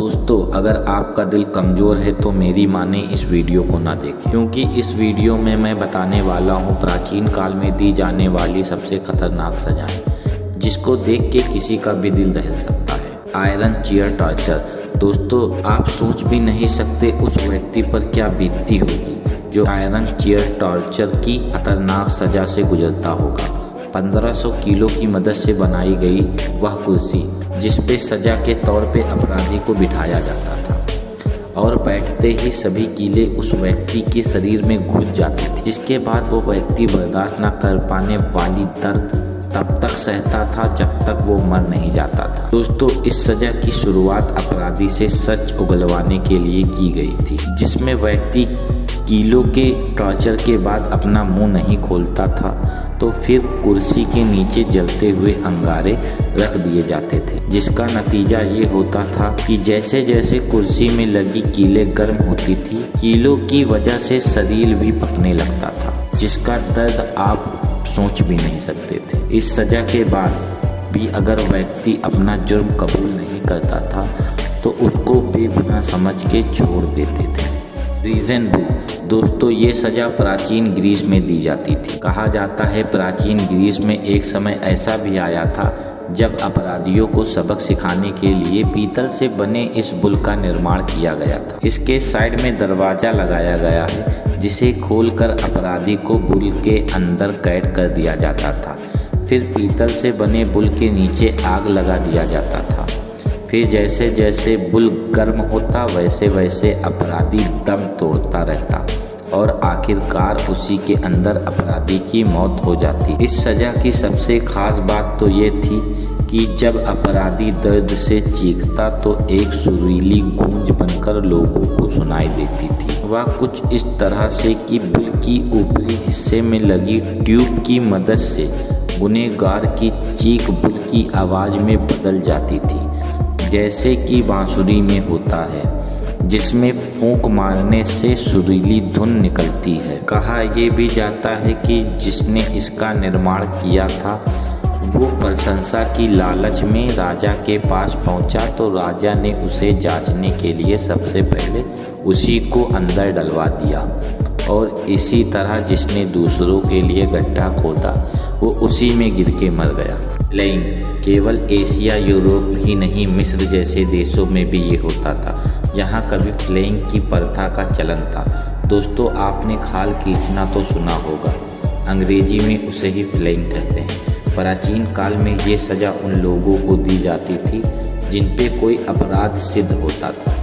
दोस्तों, अगर आपका दिल कमज़ोर है तो मेरी माने इस वीडियो को ना देखें, क्योंकि इस वीडियो में मैं बताने वाला हूँ प्राचीन काल में दी जाने वाली सबसे खतरनाक सजाएं, जिसको देख के किसी का भी दिल दहल सकता है। Iron chair torture. दोस्तों, आप सोच भी नहीं सकते उस व्यक्ति पर क्या बीतती होगी जो आयरन चेयर टॉर्चर की खतरनाक सजा से गुजरता होगा। 1500 किलो की मदद से बनाई गई वह कुर्सी, जिस पे सजा के तौर पे अपराधी को बिठाया जाता था और बैठते ही सभी कीले उस व्यक्ति के शरीर में घुस जाती थी, जिसके बाद वो व्यक्ति बर्दाश्त न कर पाने वाली दर्द तब तक सहता था जब तक वो मर नहीं जाता था। दोस्तों, इस सजा की शुरुआत अपराधी से सच उगलवाने के लिए की गई थी, जिसमें व्यक्ति कीलों के टॉर्चर के बाद अपना मुंह नहीं खोलता था तो फिर कुर्सी के नीचे जलते हुए अंगारे रख दिए जाते थे, जिसका नतीजा ये होता था कि जैसे जैसे कुर्सी में लगी कीलें गर्म होती थी, कीलों की वजह से शरीर भी पकने लगता था, जिसका दर्द आप सोच भी नहीं सकते थे। इस सजा के बाद भी अगर व्यक्ति अपना जुर्म कबूल नहीं करता था तो उसको बेगुनाह समझ के छोड़ देते थे। Prison book. दोस्तों, ये सजा प्राचीन ग्रीस में दी जाती थी। कहा जाता है प्राचीन ग्रीस में एक समय ऐसा भी आया था जब अपराधियों को सबक सिखाने के लिए पीतल से बने इस बुल का निर्माण किया गया था। इसके साइड में दरवाजा लगाया गया है, जिसे खोलकर अपराधी को बुल के अंदर कैद कर दिया जाता था। फिर पीतल से बने बुल के नीचे आग लगा दिया जाता था। फिर जैसे जैसे बुल गर्म होता वैसे वैसे अपराधी दम तोड़ता रहता और आखिरकार उसी के अंदर अपराधी की मौत हो जाती। इस सजा की सबसे खास बात तो ये थी कि जब अपराधी दर्द से चीखता तो एक सुरीली गूंज बनकर लोगों को सुनाई देती थी। वह कुछ इस तरह से कि बुल की ऊपरी हिस्से में लगी ट्यूब की मदद से गुनहगार की चीख बुल की आवाज़ में बदल जाती थी, जैसे कि बांसुरी में होता है, जिसमें फूंक मारने से सुरीली धुन निकलती है। कहा यह भी जाता है कि जिसने इसका निर्माण किया था वो प्रशंसा की लालच में राजा के पास पहुंचा तो राजा ने उसे जांचने के लिए सबसे पहले उसी को अंदर डलवा दिया और इसी तरह जिसने दूसरों के लिए गड्ढा खोदा वो उसी में गिर के मर गया। फ्लेइंग। केवल एशिया, यूरोप ही नहीं, मिस्र जैसे देशों में भी ये होता था, जहाँ कभी फ्लेइंग की प्रथा का चलन था। दोस्तों, आपने खाल खींचना तो सुना होगा, अंग्रेजी में उसे ही फ्लेइंग कहते हैं। प्राचीन काल में ये सज़ा उन लोगों को दी जाती थी जिन पे कोई अपराध सिद्ध होता था,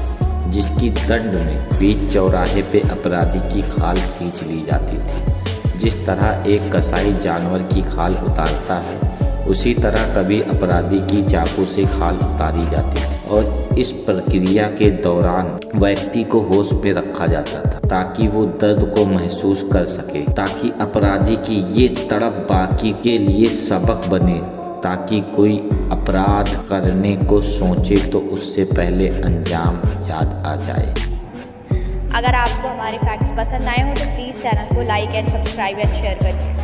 जिसकी दंड में बीच चौराहे पे अपराधी की खाल खींच ली जाती थी। जिस तरह एक कसाई जानवर की खाल उतारता है, उसी तरह कभी अपराधी की चाकू से खाल उतारी जाती थी और इस प्रक्रिया के दौरान व्यक्ति को होश में रखा जाता था ताकि वो दर्द को महसूस कर सके, ताकि अपराधी की ये तड़प बाकी के लिए सबक बने, ताकि कोई अपराध करने को सोचे तो उससे पहले अंजाम याद आ जाए। अगर आपको हमारे फैक्ट्स पसंद आए हो तो प्लीज़ चैनल को like and subscribe and share करिए।